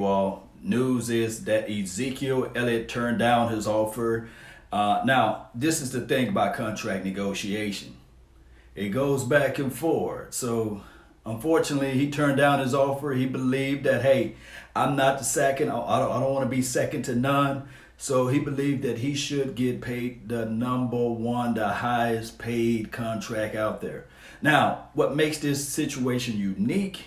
Well, news is that Ezekiel Elliott turned down his offer. Now, this is the thing about contract negotiation. It goes back and forth. So, unfortunately, he turned down his offer. He believed that, hey, I'm not the second. I don't want to be second to none. So he believed that he should get paid the number one, the highest paid contract out there. Now, what makes this situation unique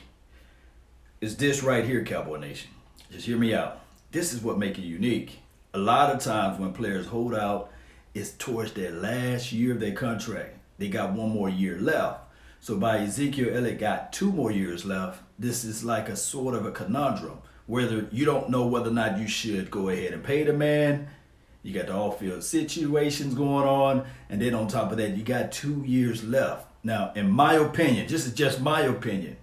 is this right here, Cowboy Nation. Just hear me out. This is what makes it unique. A lot of times when players hold out, it's towards their last year of their contract. They got one more year left. So by Ezekiel Elliott got 2 more years left, this is like a sort of a conundrum. Whether you don't know whether or not you should go ahead and pay the man. You got the off-field situations going on. And then on top of that, you got 2 years left. Now, in my opinion, this is just my opinion,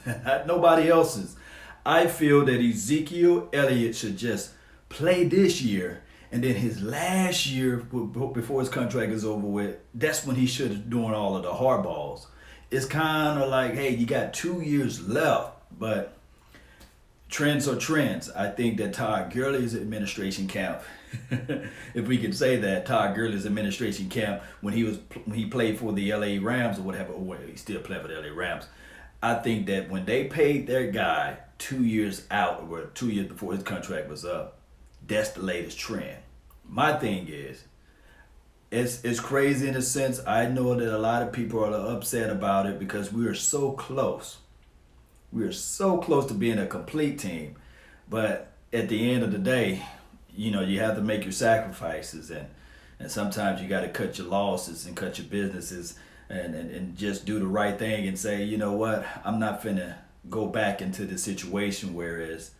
not nobody else's. I feel that Ezekiel Elliott should just play this year, and then his last year before his contract is over with, that's when he should be doing all of the hard balls. It's kind of like, hey, you got 2 years left, but trends are trends. I think that Todd Gurley's administration camp, if we can say that, Todd Gurley's administration camp when he played for the LA Rams or whatever, or he still played for the LA Rams. I think that when they paid their guy 2 years out, or 2 years before his contract was up, that's the latest trend. My thing is, it's crazy in a sense. I know that a lot of people are upset about it because we are so close. We are so close to being a complete team. But at the end of the day, you have to make your sacrifices, and sometimes you got to cut your losses and cut your businesses and just do the right thing and say, you know what, I'm not finna go back into the situation whereas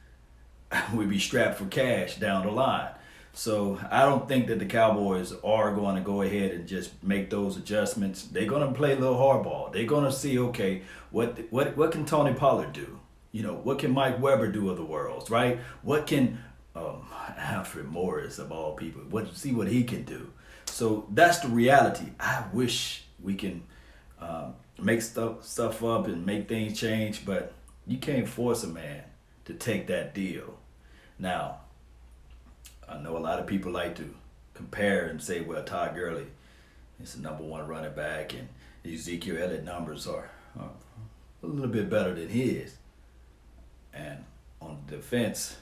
we be strapped for cash down the line. So I don't think that the Cowboys are going to go ahead and just make those adjustments. They're going to play a little hardball. They're going to see, okay, what can Tony Pollard do? What can Mike Weber do of the world, right? What can Alfred Morris of all people? See what he can do. So that's the reality. I wish we can make stuff up and make things change, but you can't force a man to take that deal. Now, I know a lot of people like to compare and say, well, Todd Gurley is the number one running back, and Ezekiel Elliott numbers are a little bit better than his. And on the defense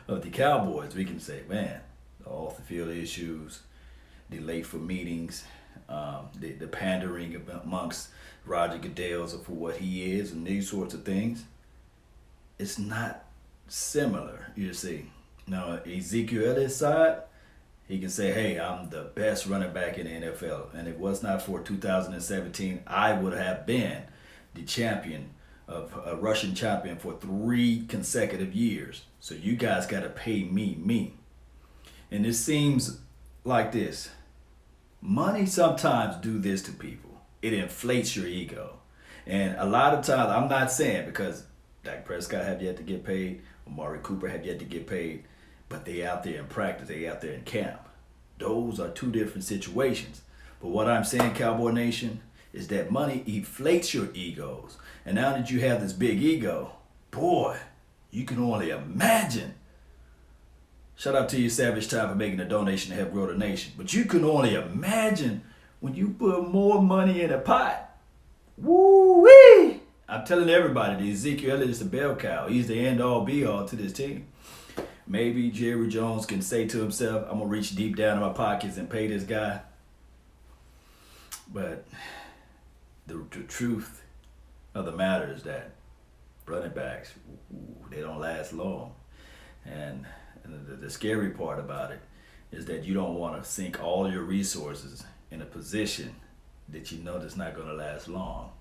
of the Cowboys, we can say, man, the off the field issues, the late for meetings, the pandering amongst Roger Goodell's for what he is and these sorts of things. It's not similar, you see. Now, Ezekiel Elliott's side, he can say, hey, I'm the best running back in the NFL. And if it was not for 2017, I would have been the champion of a Russian champion for 3 consecutive years. So you guys got to pay me. And it seems like this. Money sometimes do this to people. It inflates your ego. And a lot of times, I'm not saying because Dak Prescott have yet to get paid, Amari Cooper have yet to get paid, but they out there in practice, they out there in camp. Those are 2 different situations. But what I'm saying, Cowboy Nation, is that money inflates your egos. And now that you have this big ego, boy, you can only imagine. Shout out to you, Savage Time, for making a donation to help grow the nation. But you can only imagine when you put more money in a pot. Woo-wee! I'm telling everybody, the Ezekiel Elliott is the bell cow. He's the end-all, be-all to this team. Maybe Jerry Jones can say to himself, I'm going to reach deep down in my pockets and pay this guy. But the truth of the matter is that running backs, they don't last long. And the scary part about it is that you don't want to sink all your resources in a position that you know that's not going to last long.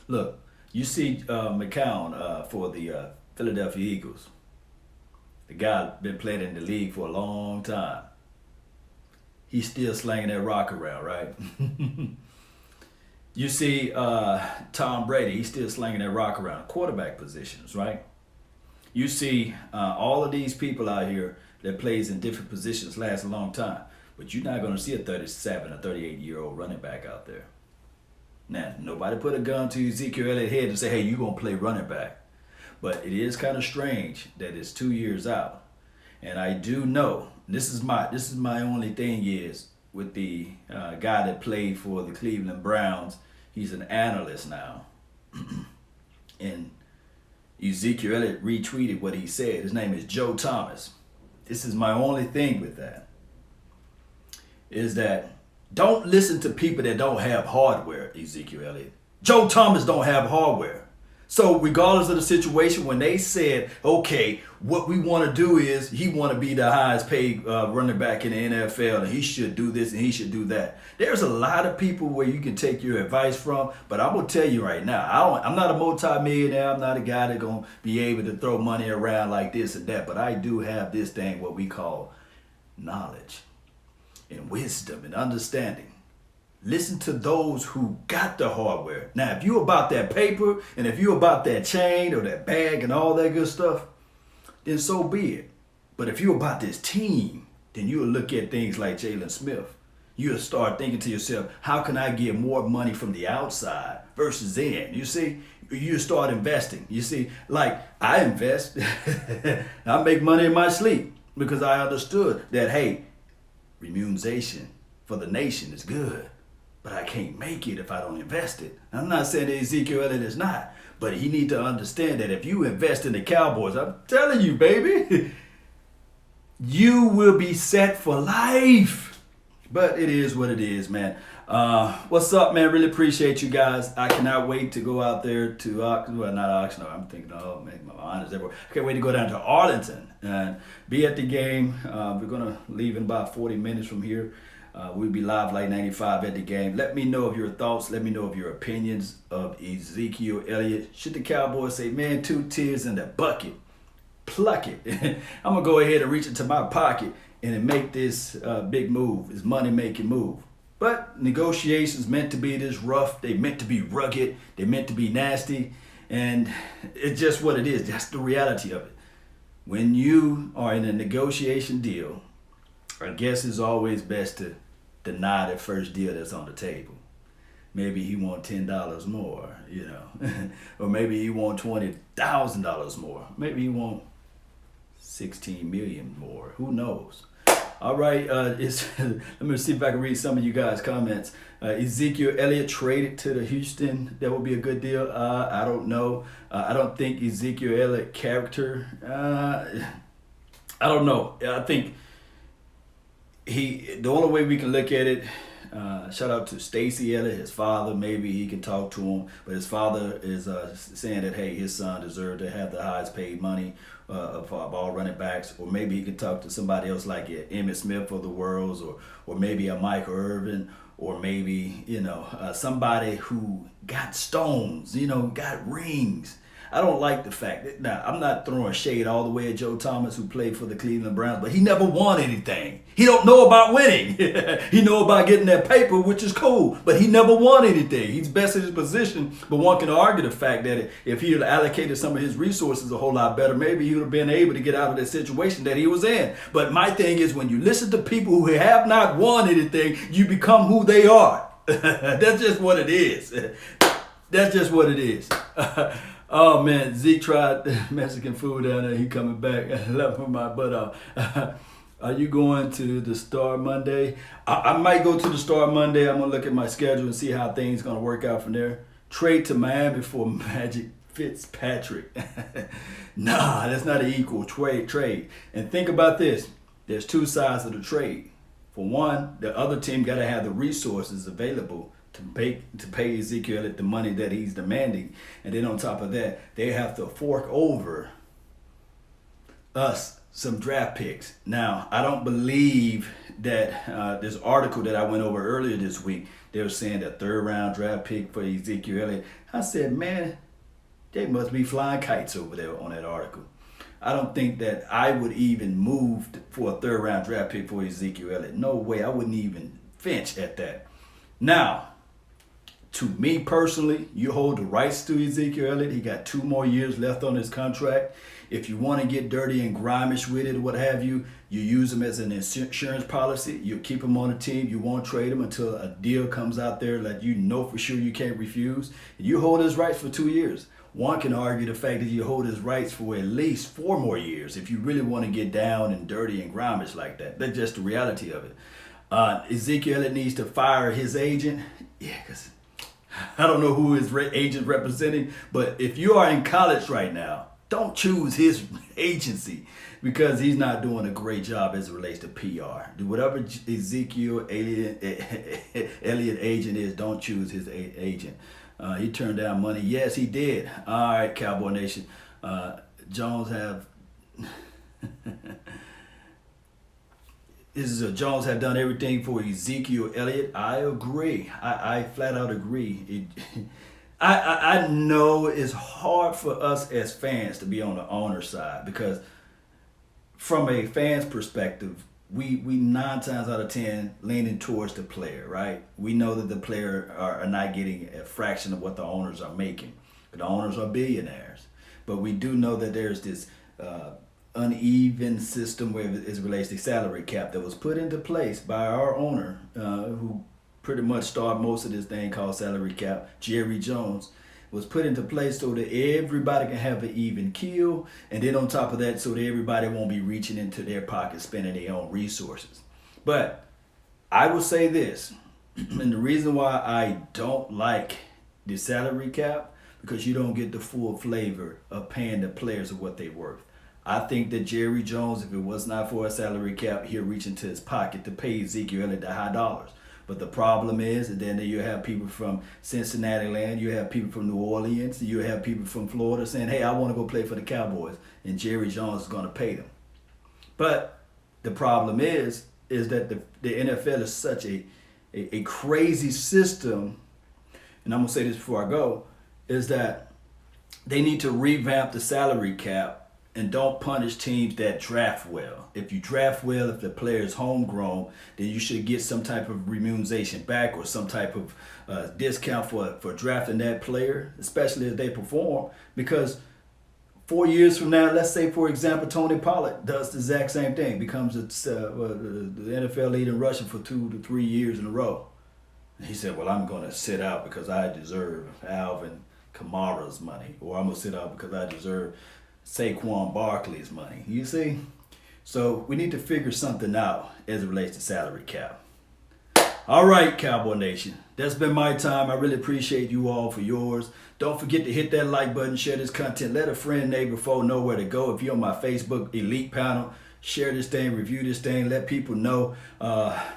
Look, you see McCown for the Philadelphia Eagles. The guy been playing in the league for a long time. He's still slinging that rock around, right? You see Tom Brady, he's still slinging that rock around. Quarterback positions, right? You see all of these people out here that plays in different positions last a long time. But you're not going to see a 37 or 38-year-old running back out there. Now, nobody put a gun to Ezekiel Elliott's head and say, hey, you're going to play running back. But it is kind of strange that it's 2 years out. And I do know, this is my only thing is with the guy that played for the Cleveland Browns. He's an analyst now. And Ezekiel Elliott retweeted what he said. His name is Joe Thomas. This is my only thing with that. Is that don't listen to people that don't have hardware, Ezekiel Elliott. Joe Thomas don't have hardware. So regardless of the situation, when they said, okay, what we want to do is he want to be the highest paid running back in the NFL and he should do this and he should do that. There's a lot of people where you can take your advice from, but I'm going to tell you right now, I'm not a multi-millionaire. I'm not a guy that's going to be able to throw money around like this and that, but I do have this thing, what we call knowledge and wisdom and understanding. Listen to those who got the hardware. Now, if you about that paper and if you about that chain or that bag and all that good stuff, then so be it. But if you about this team, then you'll look at things like Jalen Smith. You'll start thinking to yourself, how can I get more money from the outside versus in? You see, you start investing. You see, like I invest. I make money in my sleep because I understood that, hey, remuneration for the nation is good. But I can't make it if I don't invest it. I'm not saying that Ezekiel Elliott is not, but he need to understand that if you invest in the Cowboys, I'm telling you, baby, you will be set for life. But it is what it is, man. What's up, man? Really appreciate you guys. I cannot wait to go out there to I'm thinking, oh man, my mind is everywhere. I can't wait to go down to Arlington and be at the game. We're gonna leave in about 40 minutes from here. We'll be live like 95 at the game. Let me know of your thoughts. Let me know of your opinions of Ezekiel Elliott. Should the Cowboys say, man, 2 tears in the bucket, pluck it. I'm going to go ahead and reach into my pocket and make this big move, this money-making move. But negotiations meant to be this rough. They meant to be rugged. They meant to be nasty. And it's just what it is. That's the reality of it. When you are in a negotiation deal, I guess it's always best to deny the first deal that's on the table. Maybe he want $10 more, you know, or maybe he want $20,000 more. Maybe he want 16 million more. Who knows? All right, let me see if I can read some of you guys' comments. Ezekiel Elliott traded to the Houston. That would be a good deal. I don't know. I don't think Ezekiel Elliott character. I don't know. I think. The only way we can look at it, shout out to Stacy Elliott, his father, maybe he can talk to him, but his father is saying that, hey, his son deserved to have the highest paid money of all running backs, or maybe he can talk to somebody else like Emmitt Smith of the world, or maybe a Michael Irvin, or maybe, you know, somebody who got stones, you know, got rings. I don't like the fact that, now, I'm not throwing shade all the way at Joe Thomas, who played for the Cleveland Browns, but he never won anything. He don't know about winning. He know about getting that paper, which is cool, but he never won anything. He's best in his position, but one can argue the fact that if he had allocated some of his resources a whole lot better, maybe he would have been able to get out of that situation that he was in. But my thing is, when you listen to people who have not won anything, you become who they are. That's just what it is. That's just what it is. Oh man, Zeke tried Mexican food down there. He coming back. I left my butt off. Are you going to the Star Monday? I might go to the Star Monday. I'm gonna look at my schedule and see how things gonna work out from there. Trade to Miami for Magic Fitzpatrick. Nah, that's not an equal trade. And think about this. There's 2 sides of the trade. For one, the other team gotta have the resources available to pay Ezekiel Elliott the money that he's demanding. And then on top of that, they have to fork over us some draft picks. Now, I don't believe that this article that I went over earlier this week, they were saying that 3rd round draft pick for Ezekiel Elliott. I said, man, they must be flying kites over there on that article. I don't think that I would even move for a 3rd round draft pick for Ezekiel Elliott. No way. I wouldn't even flinch at that. Now, to me personally, you hold the rights to Ezekiel Elliott. He got 2 more years left on his contract. If you want to get dirty and grimish with it or what have you, you use him as an insurance policy. You keep him on the team. You won't trade him until a deal comes out there that you know for sure you can't refuse. You hold his rights for 2 years. one can argue the fact that you hold his rights for at least 4 more years if you really want to get down and dirty and grimish like that. That's just the reality of it. Ezekiel Elliott needs to fire his agent. Yeah, because I don't know who his agent representing, but if you are in college right now, don't choose his agency because he's not doing a great job as it relates to PR. Do whatever Ezekiel Elliott agent is, don't choose his agent. He turned down money. Yes, he did. All right, Cowboy Nation. Jones have... Jones have done everything for Ezekiel Elliott. I agree. I flat out agree. I know it's hard for us as fans to be on the owner side because from a fan's perspective, we 9 times out of 10 leaning towards the player, right? We know that the player are not getting a fraction of what the owners are making. The owners are billionaires. But we do know that there's this uneven system where it relates to salary cap that was put into place by our owner, who pretty much started most of this thing called salary cap, Jerry Jones, was put into place so that everybody can have an even keel, and then on top of that, so that everybody won't be reaching into their pockets, spending their own resources. But I will say this, and the reason why I don't like the salary cap, because you don't get the full flavor of paying the players of what they're worth. I think that Jerry Jones, if it was not for a salary cap, he'll reach into his pocket to pay Ezekiel Elliott the high dollars. But the problem is that then you have people from Cincinnati land, you have people from New Orleans, you have people from Florida saying, hey, I want to go play for the Cowboys, and Jerry Jones is going to pay them. But the problem is that the NFL is such a crazy system, and I'm going to say this before I go, is that they need to revamp the salary cap and don't punish teams that draft well. If you draft well, if the player is homegrown, then you should get some type of remuneration back or some type of discount for drafting that player, especially if they perform. Because 4 years from now, let's say, for example, Tony Pollard does the exact same thing, becomes the NFL lead in rushing for 2 to 3 years in a row. And he said, well, I'm going to sit out because I deserve Alvin Kamara's money, or I'm going to sit out because I deserve Saquon Barkley's money. You see? So we need to figure something out as it relates to salary cap. All right, Cowboy Nation. That's been my time. I really appreciate you all for yours. Don't forget to hit that like button, share this content. Let a friend, neighbor, foe know where to go. If you're on my Facebook Elite panel, share this thing, review this thing, let people know.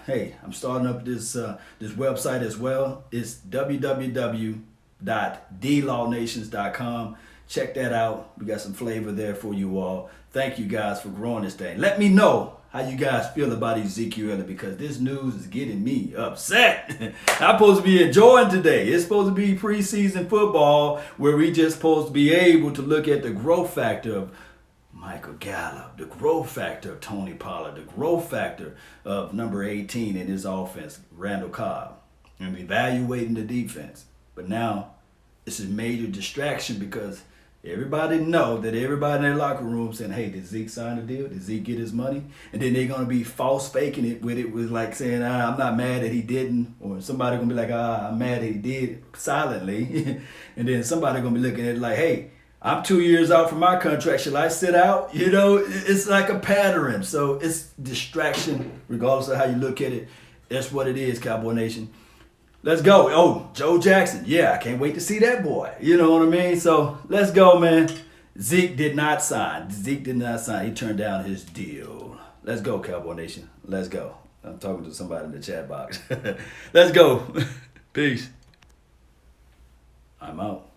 Hey, I'm starting up this website as well. It's www.dlawnations.com. Check that out. We got some flavor there for you all. Thank you guys for growing this thing. Let me know how you guys feel about Ezekiel Elliott, because this news is getting me upset. I'm supposed to be enjoying today. It's supposed to be preseason football where we just supposed to be able to look at the growth factor of Michael Gallup, the growth factor of Tony Pollard, the growth factor of number 18 in his offense, Randall Cobb, and evaluating the defense. But now it's a major distraction because everybody know that everybody in their locker room saying, hey, did Zeke sign a deal? Did Zeke get his money? And then they're going to be false faking it with like saying, I'm not mad that he didn't. Or somebody going to be like, I'm mad that he did silently. And then somebody going to be looking at it like, hey, I'm 2 years out from my contract. Shall I sit out? You know, it's like a pattern. So it's distraction regardless of how you look at it. That's what it is, Cowboy Nation. Let's go. Oh, Joe Jackson. Yeah, I can't wait to see that boy. You know what I mean? So let's go, man. Zeke did not sign. He turned down his deal. Let's go, Cowboy Nation. Let's go. I'm talking to somebody in the chat box. Let's go. Peace. I'm out.